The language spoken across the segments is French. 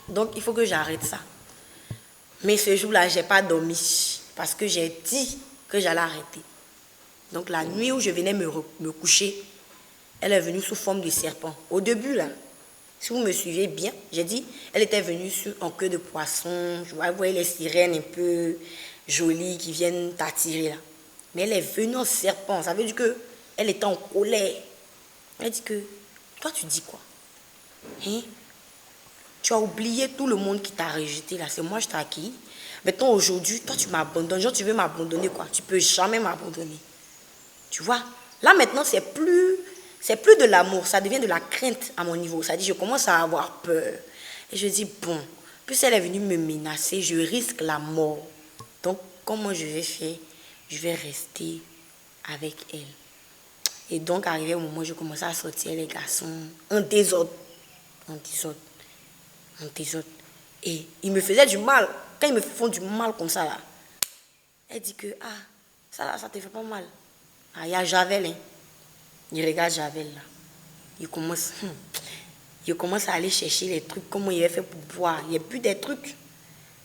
Donc, il faut que j'arrête ça. Mais ce jour-là, je n'ai pas dormi parce que j'ai dit que j'allais arrêter. Donc, la nuit où je venais me coucher, elle est venue sous forme de serpent. Au début, là, si vous me suivez bien, j'ai dit, elle était venue en queue de poisson. Je voyais les sirènes un peu jolies qui viennent t'attirer là. Mais elle est venue en serpent. Ça veut dire qu'elle était en colère. Elle dit que, toi, tu dis quoi? Hein? Tu as oublié tout le monde qui t'a rejeté là. C'est moi, je t'ai acquis. Maintenant, aujourd'hui, toi, tu m'abandonnes. Genre, tu veux m'abandonner quoi? Tu peux jamais m'abandonner. Tu vois? Là, maintenant, c'est plus de l'amour. Ça devient de la crainte à mon niveau. Ça dit, je commence à avoir peur. Et je dis, bon, plus elle est venue me menacer, je risque la mort. Donc, comment je vais faire? Je vais rester avec elle. Et donc, arrivé au moment où je commençais à sortir les garçons en désordre. En désordre. En désordre. Et ils me faisaient du mal. Quand ils me font du mal comme ça, là, elle dit que, ah, ça là, ça te fait pas mal. Ah, il y a Javel, hein. Il regarde Javel, là. Il commence à aller chercher les trucs, comment il a fait pour boire. Il a bu des trucs.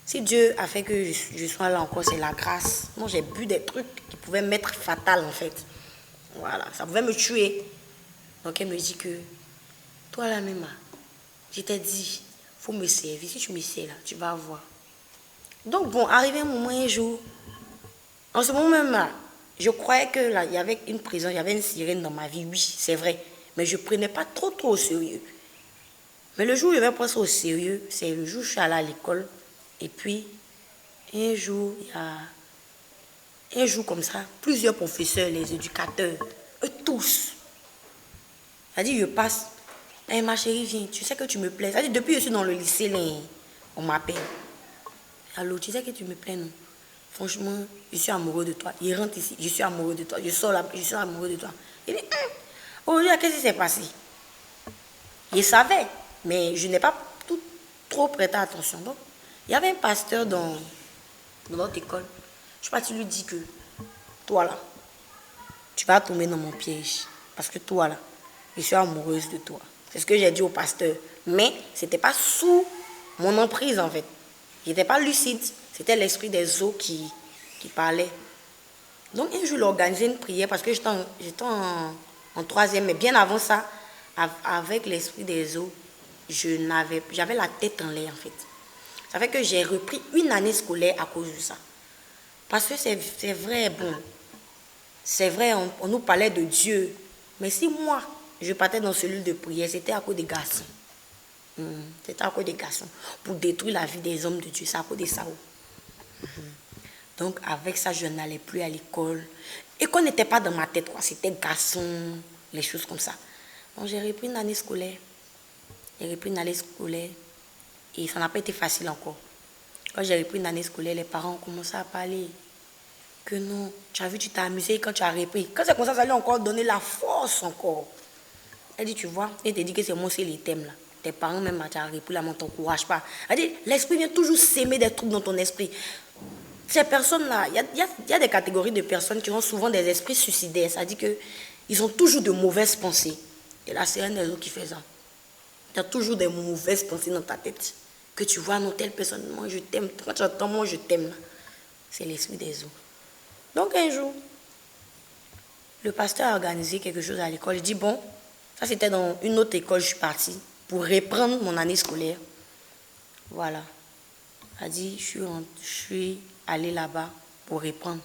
Si Dieu a fait que je sois là encore, c'est la grâce. Moi, j'ai bu des trucs qui pouvaient m'être fatals, en fait. Voilà, ça pouvait me tuer. Donc, elle me dit que, toi là même, je t'ai dit, faut me servir. Si tu me sers là, tu vas voir. Donc, bon, arrivé un moment, un jour, en ce moment même là, je croyais que là, il y avait une prison, il y avait une sirène dans ma vie, oui, c'est vrai. Mais je ne prenais pas trop au sérieux. Mais le jour où je vais prendre ça au sérieux, c'est le jour où je suis allée à l'école. Et puis, un jour, il y a... Un jour comme ça, plusieurs professeurs, les éducateurs, eux tous. Ça dit, je passe. Hey, ma chérie, viens, tu sais que tu me plais. Ça dit, depuis que je suis dans le lycée, là, on m'appelle. Allô, tu sais que tu me plais, non? Franchement, je suis amoureux de toi. Il rentre ici, je suis amoureux de toi. Je sors là, je suis amoureux de toi. Il dit, aujourd'hui, qu'est-ce qui s'est passé? Je savais, mais je n'ai pas trop prêté attention. Donc, il y avait un pasteur dans notre école. Je sais pas, tu lui dis que, toi là, tu vas tomber dans mon piège. Parce que toi là, je suis amoureuse de toi. C'est ce que j'ai dit au pasteur. Mais ce n'était pas sous mon emprise en fait. Je n'étais pas lucide. C'était l'esprit des eaux qui parlait. Donc un jour, il a organisé une prière parce que j'étais en troisième. Mais bien avant ça, avec l'esprit des eaux, j'avais la tête en l'air en fait. Ça fait que j'ai repris une année scolaire à cause de ça. Parce que c'est vrai, bon, c'est vrai, on nous parlait de Dieu. Mais si moi, je partais dans cellule de prière, c'était à cause des garçons. C'était à cause des garçons. Pour détruire la vie des hommes de Dieu, c'est à cause des Sao. Donc avec ça, je n'allais plus à l'école. Et qu'on n'était pas dans ma tête, quoi. C'était garçon, les choses comme ça. Donc j'ai repris une année scolaire. J'ai repris une année scolaire. Et ça n'a pas été facile encore. Quand j'ai repris une année scolaire, les parents ont commencé à parler. Que non, tu as vu, tu t'es amusé quand tu as repris. Quand c'est comme ça lui a encore donné la force encore. Elle dit, tu vois, elle te dit que c'est moi aussi les thèmes là. Tes parents même, tu as repris là, mais on ne t'encourage pas. Elle dit, l'esprit vient toujours s'aimer des trucs dans ton esprit. Ces personnes-là, il y a des catégories de personnes qui ont souvent des esprits suicidaires. Ça dit qu'ils ont toujours de mauvaises pensées. Et là, c'est un des autres qui fait ça. Tu as toujours des mauvaises pensées dans ta tête. Que tu vois, non, telle personne, moi je t'aime. Quand tu entends, moi je t'aime. C'est l'esprit des eaux. Donc un jour, le pasteur a organisé quelque chose à l'école. Il dit, bon, ça c'était dans une autre école, je suis partie pour reprendre mon année scolaire. Voilà. Il a dit, je suis allée là-bas pour reprendre.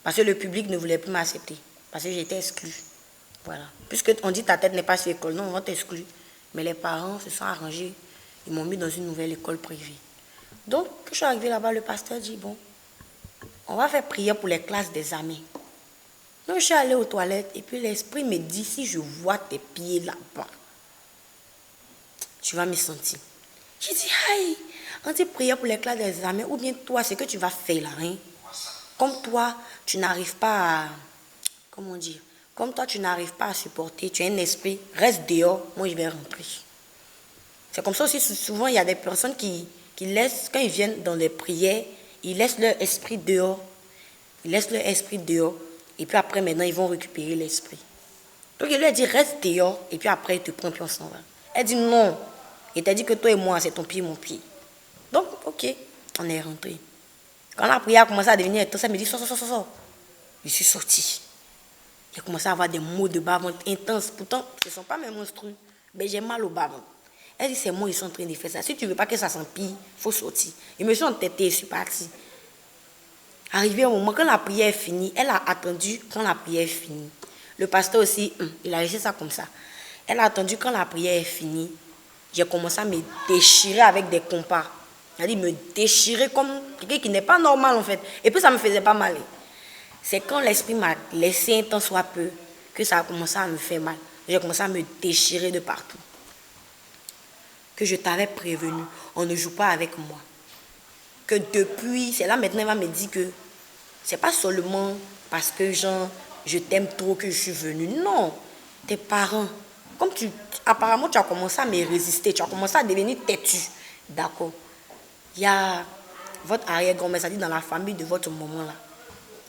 Parce que le public ne voulait plus m'accepter. Parce que j'étais exclue. Voilà. Puisque on dit ta tête n'est pas sur l'école, non, on va t'exclure. Mais les parents se sont arrangés. Ils m'ont mis dans une nouvelle école privée. Donc, quand je suis arrivée là-bas, le pasteur dit, bon, on va faire prière pour les classes des amis. Donc, je suis allée aux toilettes et puis l'esprit me dit, si je vois tes pieds là-bas, tu vas me sentir. J'ai dit, aïe, on dit prière pour les classes des amis, ou bien toi, c'est que tu vas faire là, hein? Comme toi, tu n'arrives pas à, comment dire, comme toi, tu n'arrives pas à supporter, tu as un esprit, reste dehors, moi je vais rentrer. C'est comme ça aussi, souvent, il y a des personnes qui laissent, quand ils viennent dans les prières, ils laissent leur esprit dehors. Ils laissent leur esprit dehors. Et puis après, maintenant, ils vont récupérer l'esprit. Donc, il lui a dit, reste dehors. Et puis après, il te prend, puis on s'en va. Elle dit, non. Il t'a dit que toi et moi, c'est ton pied, mon pied. Donc, ok, on est rentré. Quand la prière a commencé à devenir intense, elle me dit, sors. Je suis sortie. J'ai commencé à avoir des maux de bas-ventre intenses. Pourtant, ce ne sont pas mes monstrueux. Mais j'ai mal au bas-ventre. Elle dit, c'est moi, ils sont en train de faire ça. Si tu ne veux pas que ça s'empire, il faut sortir. Je me suis entêtée, je suis partie. Arrivé au moment, quand la prière est finie, elle a attendu quand la prière est finie. Le pasteur aussi, il a laissé ça comme ça. Elle a attendu quand la prière est finie. J'ai commencé à me déchirer avec des compas. Elle dit, me déchirer comme quelqu'un qui n'est pas normal en fait. Et puis ça me faisait pas mal. C'est quand l'esprit m'a laissé un temps soit peu que ça a commencé à me faire mal. J'ai commencé à me déchirer de partout. Que je t'avais prévenu, on ne joue pas avec moi. Que depuis, c'est là maintenant elle va me dire que c'est pas seulement parce que genre, je t'aime trop que je suis venue. Non, tes parents, comme apparemment tu as commencé à me résister, tu as commencé à devenir têtu. D'accord. Il y a votre arrière-grand-mère, ça dit dans la famille de votre maman là,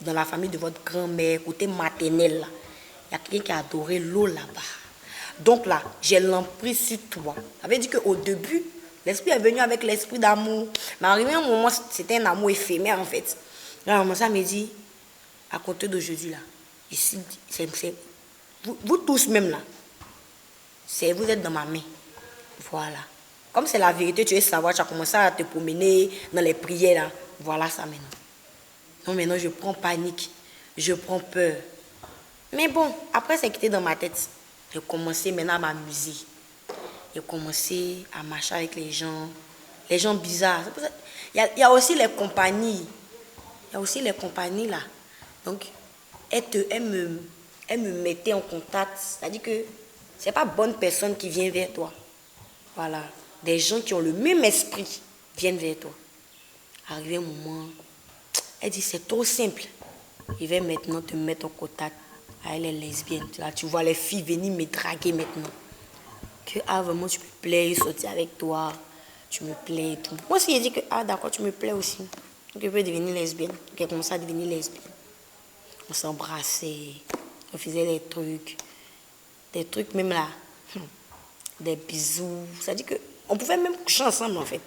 dans la famille de votre grand-mère, côté maternel là, il y a quelqu'un qui a adoré l'eau là-bas. Donc là, j'ai l'emprise sur toi. Ça veut dire qu'au début, l'esprit est venu avec l'esprit d'amour. Mais arrivé un moment, c'était un amour éphémère en fait. Là, ça me dit, à compter d'aujourd'hui là, ici, vous tous même là, vous êtes dans ma main. Voilà. Comme c'est la vérité, tu veux savoir, tu as commencé à te promener dans les prières là. Voilà ça maintenant. Non, maintenant je prends panique, je prends peur. Mais bon, après c'est quitté dans ma tête. J'ai commencé maintenant à m'amuser. J'ai commencé à marcher avec les gens bizarres. Il y a aussi les compagnies. Il y a aussi les compagnies là. Donc, elle me mettait en contact. C'est-à-dire que ce n'est pas bonne personne qui vient vers toi. Voilà. Des gens qui ont le même esprit viennent vers toi. Arrivé un moment, elle dit c'est trop simple. Je vais maintenant te mettre en contact avec les lesbiennes. Là, tu vois les filles venir me draguer maintenant. Que vraiment tu me plais, sortir avec toi. Tu me plais et tout. Moi aussi, j'ai dit que d'accord, tu me plais aussi. Donc, je peux devenir lesbienne. Donc, elle commençait à devenir lesbienne. On s'embrassait, on faisait des trucs même là, des bisous. Ça dit que on pouvait même coucher ensemble en fait.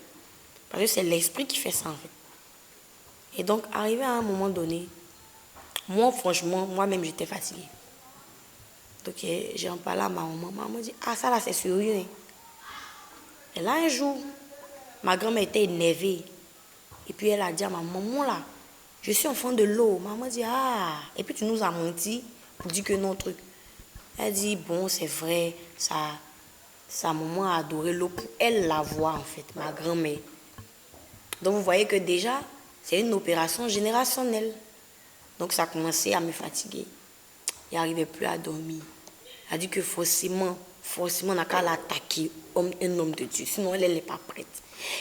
Parce que c'est l'esprit qui fait ça en fait. Et donc, arrivé à un moment donné, moi franchement, moi-même j'étais fatiguée. Donc, j'ai en parlé à ma maman. Ma maman dit, ça là c'est sérieux. Hein. Et là un jour, ma grand-mère était énervée. Et puis elle a dit à ma maman là, je suis enfant de l'eau. Maman dit, et puis tu nous as menti pour dire que non, truc. Elle dit, bon, c'est vrai, sa maman a adoré l'eau pour elle la voir, en fait, ma grand-mère. Donc vous voyez que déjà, c'est une opération générationnelle. Donc ça a commencé à me fatiguer. Il n'arrivait plus à dormir. Elle a dit que forcément, on n'a qu'à l'attaquer, un homme de Dieu. Sinon, elle n'est pas prête.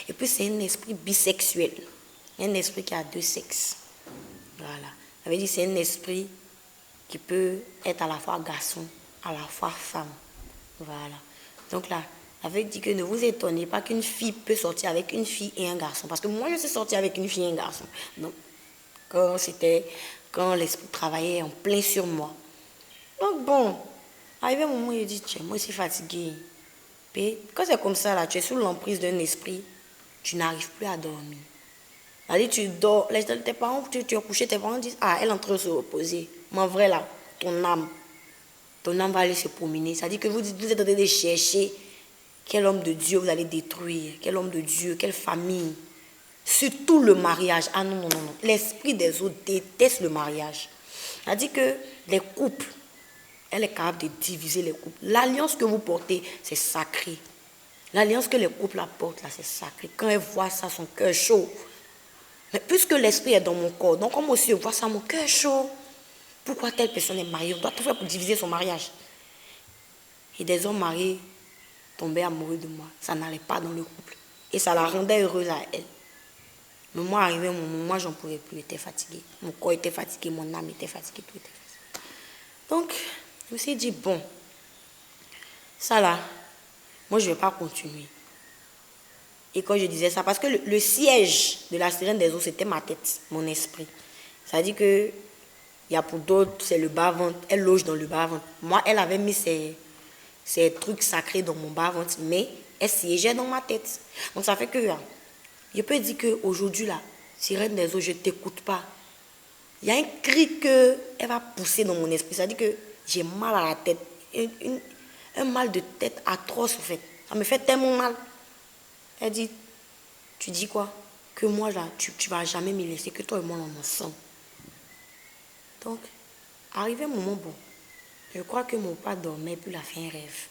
Et puis c'est un esprit bisexuel. Un esprit qui a deux sexes. Voilà. Ça veut dire que c'est un esprit qui peut être à la fois garçon, à la fois femme. Voilà. Donc là, ça veut dire que ne vous étonnez pas qu'une fille peut sortir avec une fille et un garçon. Parce que moi, je suis sortie avec une fille et un garçon. Donc, quand l'esprit travaillait en plein sur moi. Donc bon, arrivé un moment, il dit, tiens, moi je suis fatiguée. Puis, quand c'est comme ça, là, tu es sous l'emprise d'un esprit, tu n'arrives plus à dormir. C'est-à-dire, tu dors, tes parents, tu es couché, tes parents disent, elle est en train de se reposer. Mais en vrai, là, ton âme va aller se promener. C'est-à-dire que vous êtes en train de chercher quel homme de Dieu vous allez détruire, quel homme de Dieu, quelle famille. Surtout le mariage. Ah non. L'esprit des autres déteste le mariage. C'est-à-dire que les couples, elle est capable de diviser les couples. L'alliance que vous portez, c'est sacré. L'alliance que les couples apportent, là, c'est sacré. Quand elle voit ça, son cœur chaud. Mais puisque l'esprit est dans mon corps, donc comme aussi je vois ça, mon cœur chaud. Pourquoi telle personne est mariée? On doit tout faire pour diviser son mariage. Et des hommes mariés tombaient amoureux de moi. Ça n'allait pas dans le couple. Et ça la rendait heureuse à elle. Mais moi, arrivé un moment, moi, j'en pouvais plus. J'étais fatiguée. Mon corps était fatigué, mon âme était fatiguée, tout était fatigué. Donc, je me suis dit, bon, ça là, moi, je ne vais pas continuer. Et quand je disais ça, parce que le siège de la sirène des eaux, c'était ma tête, mon esprit. Ça veut dire que, il y a pour d'autres, c'est le bas-ventre. Elle loge dans le bas-ventre. Moi, elle avait mis ses trucs sacrés dans mon bas-ventre, mais elle siégeait dans ma tête. Donc, ça fait que, Je peux dire qu'aujourd'hui, là, sirène des eaux, je ne t'écoute pas. Il y a un cri qu'elle va pousser dans mon esprit. Ça dit que j'ai mal à la tête. Un mal de tête atroce, en fait. Ça me fait tellement mal. Elle dit, tu dis quoi? Que moi, là, tu ne vas jamais me laisser, que toi et moi, on est ensemble. Donc, arrivé un moment, bon, je crois que mon père dormait, puis il a fait un rêve.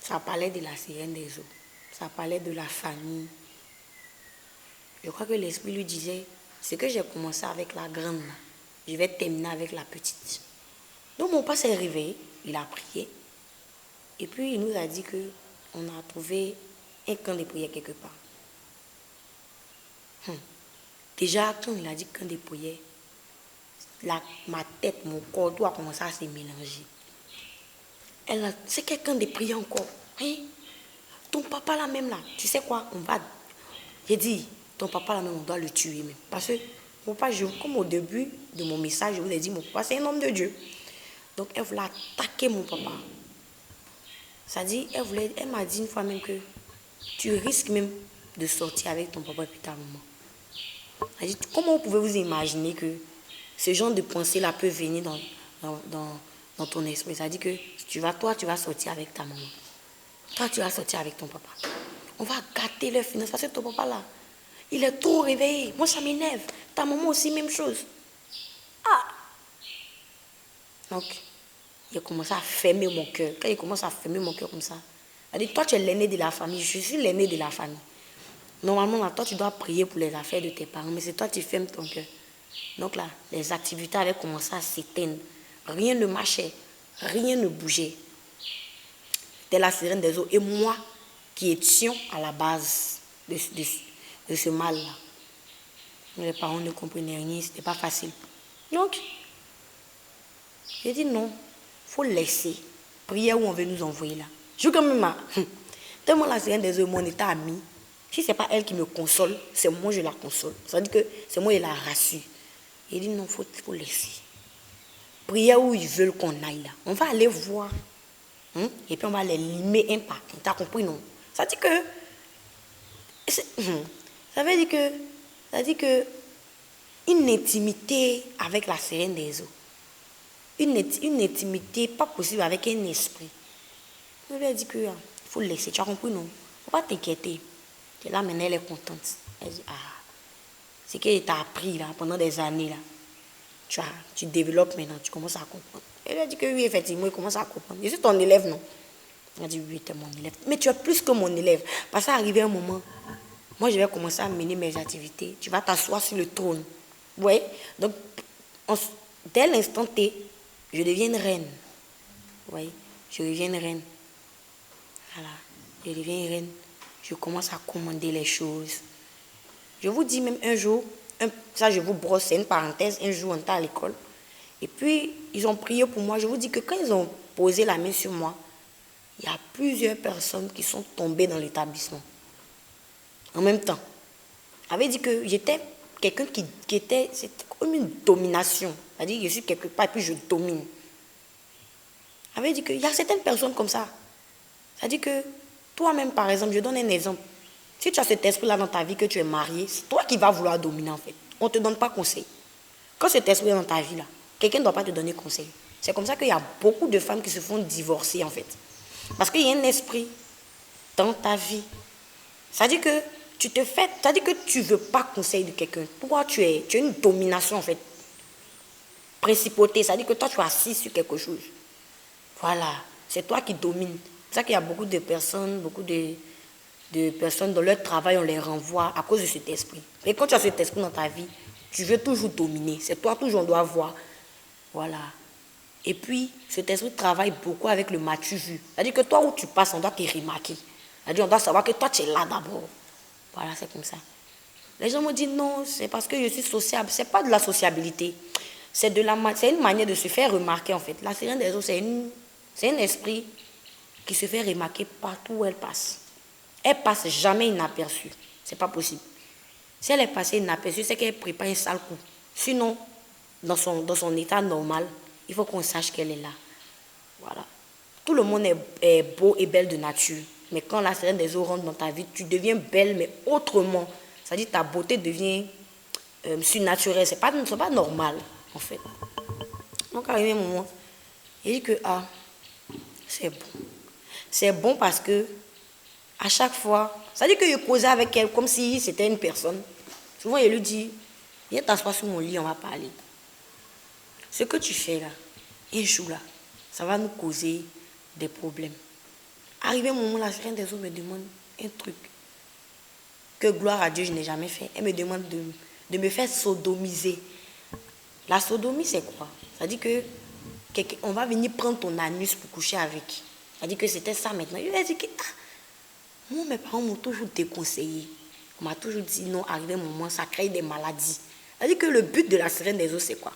Ça parlait de la sirène des eaux. Ça parlait de la famille. Je crois que l'esprit lui disait, ce que j'ai commencé avec la grande, là, je vais terminer avec la petite. Donc mon père s'est réveillé, il a prié. Et puis il nous a dit qu'on a trouvé un camp de prière quelque part. Déjà, quand il a dit camp de prière, ma tête, mon corps, tout a commencé à se mélanger. C'est quelqu'un de prière encore. Hein? Ton papa là même là, tu sais quoi, on va... J'ai dit, ton papa là même, on doit le tuer même. Parce que mon papa, comme au début de mon message, je vous ai dit, mon papa c'est un homme de Dieu. Donc elle voulait attaquer mon papa. Ça dit, elle m'a dit une fois même que tu risques même de sortir avec ton papa et puis ta maman. Elle dit, comment vous pouvez vous imaginer que ce genre de pensée là peut venir dans ton esprit? Ça dit que toi tu vas sortir avec ta maman. Toi tu vas sortir avec ton papa. On va gâter leurs finances parce que ton papa là, il est trop réveillé. Moi ça m'énerve. Ta maman aussi, même chose. Ah! Donc, il a commencé à fermer mon cœur. Quand il commence à fermer mon cœur comme ça, il a dit, toi tu es l'aîné de la famille, je suis l'aîné de la famille. Normalement, là, toi tu dois prier pour les affaires de tes parents, mais c'est toi qui fermes ton cœur. Donc là, les activités avaient commencé à s'éteindre. Rien ne marchait, rien ne bougeait. C'était la sirène des eaux et moi qui étions à la base de ce mal-là. Les parents ne comprenaient rien, c'était pas facile. Donc, j'ai dit non, il faut laisser. Prier où on veut nous envoyer là. Je suis comme ma. Tellement la sirène des eaux, mon état ami. Si ce n'est pas elle qui me console, c'est moi je la console. Ça veut dire que c'est moi qui la rassure. Il dit non, il faut laisser. Prier où ils veulent qu'on aille là. On va aller voir. Et puis on va les limer un par un. Tu as compris, non? Ça dit que. Ça veut dire que une intimité avec la sirène des eaux. Une intimité pas possible avec un esprit. Je lui ai dit que il faut le laisser. Tu as compris, non? Il ne faut pas t'inquiéter. Et là, maintenant, elle est contente. Elle dit, c'est qu'elle t'a appris là, pendant des années. Là. Tu développes maintenant, tu commences à comprendre. Elle a dit que oui, effectivement, il commence à comprendre. Je suis ton élève, non? Elle a dit, oui, tu es mon élève. Mais tu es plus que mon élève. Parce qu'arrivé un moment, moi, je vais commencer à mener mes activités. Tu vas t'asseoir sur le trône. Vous voyez? Donc, dès l'instant T, je deviens une reine. Vous voyez? Je deviens une reine. Voilà. Je deviens une reine. Je commence à commander les choses. Je vous dis même un jour, ça je vous brosse, c'est une parenthèse, un jour on était à l'école. Et puis, ils ont prié pour moi. Je vous dis que quand ils ont posé la main sur moi, il y a plusieurs personnes qui sont tombées dans l'établissement. En même temps. Avait dit que j'étais quelqu'un qui était, c'était comme une domination. C'est-à-dire que je suis quelque part et puis je domine. Avait dit qu'il y a certaines personnes comme ça. C'est-à-dire que toi-même, par exemple, je donne un exemple. Si tu as cet esprit-là dans ta vie, que tu es marié, c'est toi qui vas vouloir dominer en fait. On ne te donne pas conseil. Quand cet esprit est dans ta vie, là, quelqu'un ne doit pas te donner conseil. C'est comme ça qu'il y a beaucoup de femmes qui se font divorcer en fait. Parce qu'il y a un esprit dans ta vie. C'est-à-dire que c'est-à-dire que tu ne veux pas conseil de quelqu'un. Pourquoi tu as une domination en fait. Principauté, c'est-à-dire que toi tu es assis sur quelque chose. Voilà, c'est toi qui domines. C'est ça qu'il y a beaucoup de personnes dans leur travail, on les renvoie à cause de cet esprit. Et quand tu as cet esprit dans ta vie, tu veux toujours dominer. C'est toi toujours on doit voir. Voilà. Et puis, cet esprit travaille beaucoup avec le m'as-tu vu. C'est-à-dire que toi où tu passes, on doit te remarquer. C'est-à-dire on doit savoir que toi tu es là d'abord. Voilà, c'est comme ça. Les gens me disent non, c'est parce que je suis sociable. C'est pas de la sociabilité. C'est une manière de se faire remarquer en fait. La sirène des eaux, c'est un esprit qui se fait remarquer partout où elle passe. Elle passe jamais inaperçue. C'est pas possible. Si elle est passée inaperçue, c'est qu'elle prépare un sale coup. Sinon, dans son état normal, il faut qu'on sache qu'elle est là. Voilà. Tout le monde est beau et belle de nature. Mais quand la sirène des eaux rentre dans ta vie, tu deviens belle, mais autrement. C'est-à-dire ta beauté devient surnaturelle. C'est pas normal, en fait. Donc, arrivé un moment, il dit que, ah, c'est bon. C'est bon parce que, à chaque fois, c'est-à-dire que je causais avec elle comme si c'était une personne. Souvent, il lui dit, viens t'asseoir sur mon lit, on va parler. Ce que tu fais là, un jour là, ça va nous causer des problèmes. Arrivé un moment, la sirène des eaux me demande un truc que, gloire à Dieu, je n'ai jamais fait. Elle me demande de me faire sodomiser. La sodomie, c'est quoi? C'est-à-dire que on va venir prendre ton anus pour coucher avec. C'est-à-dire que c'était ça maintenant. Je lui ai dit que, moi, mes parents m'ont toujours déconseillé. On m'a toujours dit non, arrivé un moment, ça crée des maladies. C'est-à-dire que le but de la sirène des eaux, c'est quoi?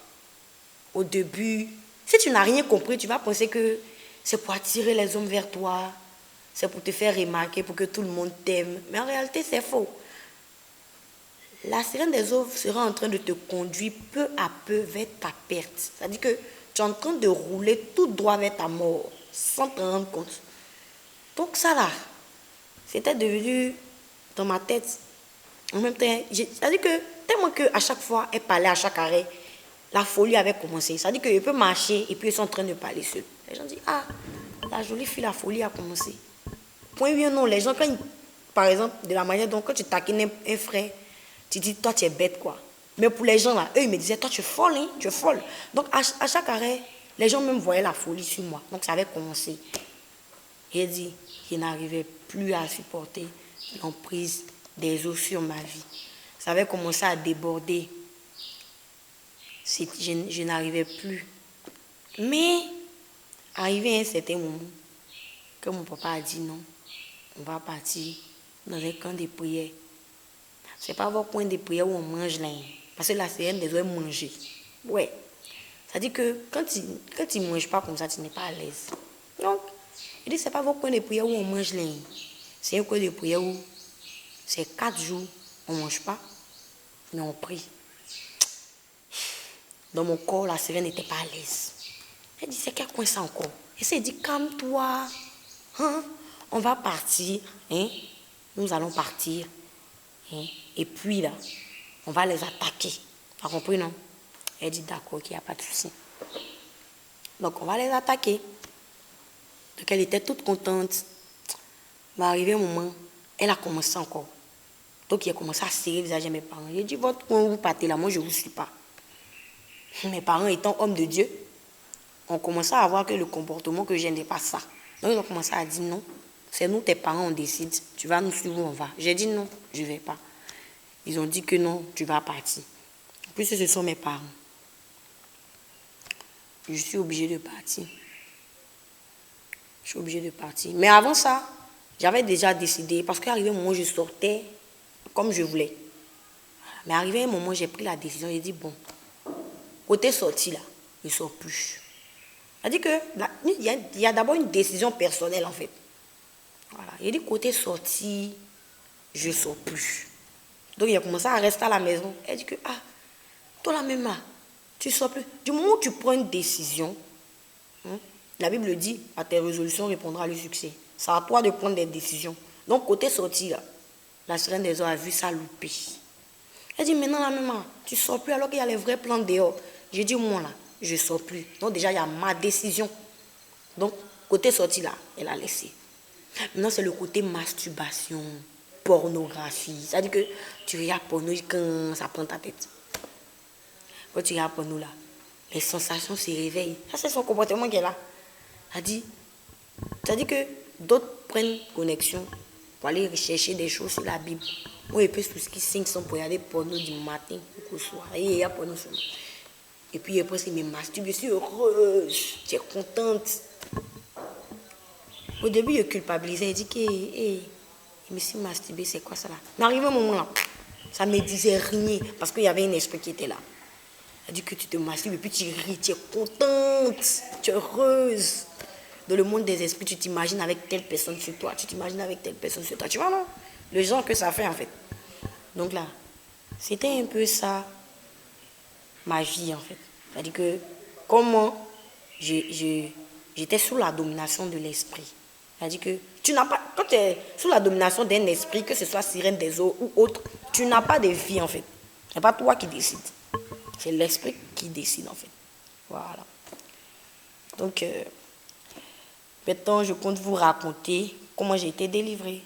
Au début, si tu n'as rien compris, tu vas penser que c'est pour attirer les hommes vers toi, c'est pour te faire remarquer, pour que tout le monde t'aime. Mais en réalité, c'est faux. La sirène des eaux sera en train de te conduire peu à peu vers ta perte. C'est-à-dire que tu es en train de rouler tout droit vers ta mort, sans te rendre compte. Donc ça là, c'était devenu dans ma tête. En même temps, c'est-à-dire que tellement qu'à chaque fois, elle parlait à chaque arrêt, la folie avait commencé. C'est-à-dire qu'elle peut marcher et puis ils sont en train de parler seuls. Les gens disent, ah, la jolie fille, la folie a commencé. Point bien non, les gens, quand par exemple, de la manière dont quand tu taquines un frère, tu dis, toi, tu es bête, quoi. Mais pour les gens, là, eux, ils me disaient, toi, tu es folle, hein, tu es folle. Donc, à chaque arrêt, les gens même voyaient la folie sur moi. Donc, ça avait commencé. Et il dit, je n'arrivais plus à supporter l'emprise des eaux sur ma vie. Ça avait commencé à déborder. Je n'arrivais plus. Mais, arrivé à un certain moment, que mon papa a dit non, on va partir dans un camp de prière. C'est pas votre coin de prière où on mange là. Parce que la sirène des eaux manger. Ouais. C'est-à-dire que quand tu ne manges pas comme ça, tu n'es pas à l'aise. Donc, il dit, c'est pas votre coin de prière où on mange là. C'est un coin de prière où c'est 4 jours, on ne mange pas, mais on prie. Dans mon corps, la sirène n'était pas à l'aise. Elle dit, c'est quel coin ça encore? Et c'est dit, calme-toi. Hein? On va partir. Hein? Nous allons partir. Hein? Et puis là, on va les attaquer. Tu as compris, non? Elle dit, d'accord, qu'il n'y a pas de souci. Donc, on va les attaquer. Donc, elle était toute contente. Mais arrivé un moment, elle a commencé encore. Donc, il a commencé à serrer le visage de mes parents. J'ai dit, votre coin, vous partez là, moi, je ne vous suis pas. Mes parents étant hommes de Dieu, ont commencé à voir que le comportement que j'ai n'est pas ça. Donc, ils ont commencé à dire non. C'est nous, tes parents, on décide. Tu vas nous suivre où on va. J'ai dit non, je ne vais pas. Ils ont dit que non, tu vas partir. En plus, ce sont mes parents. Je suis obligée de partir. Je suis obligée de partir. Mais avant ça, j'avais déjà décidé, parce qu'arrivé un moment où je sortais comme je voulais. Mais arrivé un moment où j'ai pris la décision, j'ai dit, bon, côté sortie là, je ne sors plus. C'est-à-dire qu'il y a d'abord une décision personnelle en fait. Voilà. J'ai dit, côté sortie, je ne sors plus. Donc il a commencé à rester à la maison. Elle dit que, ah, toi la même là, tu ne sors plus. Du moment où tu prends une décision, hein, la Bible dit, à tes résolutions répondra le succès. C'est à toi de prendre des décisions. Donc côté sortie là, la sirène des eaux a vu ça louper. Elle dit, maintenant la même là, tu ne sors plus alors qu'il y a les vrais plans dehors. J'ai dit, moi là, je ne sors plus. Donc déjà, il y a ma décision. Donc, côté sortie là, elle a laissé. Maintenant, c'est le côté masturbation, pornographie. C'est-à-dire que tu regardes porno quand ça prend ta tête. Quand tu regardes porno là, les sensations se réveillent. Ça, c'est son comportement qui est là. C'est-à-dire que d'autres prennent connexion pour aller rechercher des choses sur la Bible. Moi, je peux tout ce qui 500 pour regarder porno du matin au soir. Et il y a porno sur moi. Et puis après, il me masturbe, je suis heureuse, je suis contente. Au début, je culpabilisais, je dis que je me suis masturbée, c'est quoi ça là? Mais arrivé un moment là, ça ne me disait rien, parce qu'il y avait un esprit qui était là. Elle dit que tu te masturbes et puis tu ris, tu es contente, tu es heureuse. Dans le monde des esprits, tu t'imagines avec telle personne sur toi, tu t'imagines avec telle personne sur toi. Tu vois, non? Le genre que ça fait en fait. Donc là, c'était un peu ça. Ma vie en fait. C'est-à-dire que comment j'étais sous la domination de l'esprit. C'est-à-dire que Tu n'as pas, quand tu es sous la domination d'un esprit, que ce soit sirène des eaux ou autre, tu n'as pas de vie en fait. Ce n'est pas toi qui décide. C'est l'esprit qui décide en fait. Voilà. Donc, maintenant, je compte vous raconter comment j'ai été délivrée.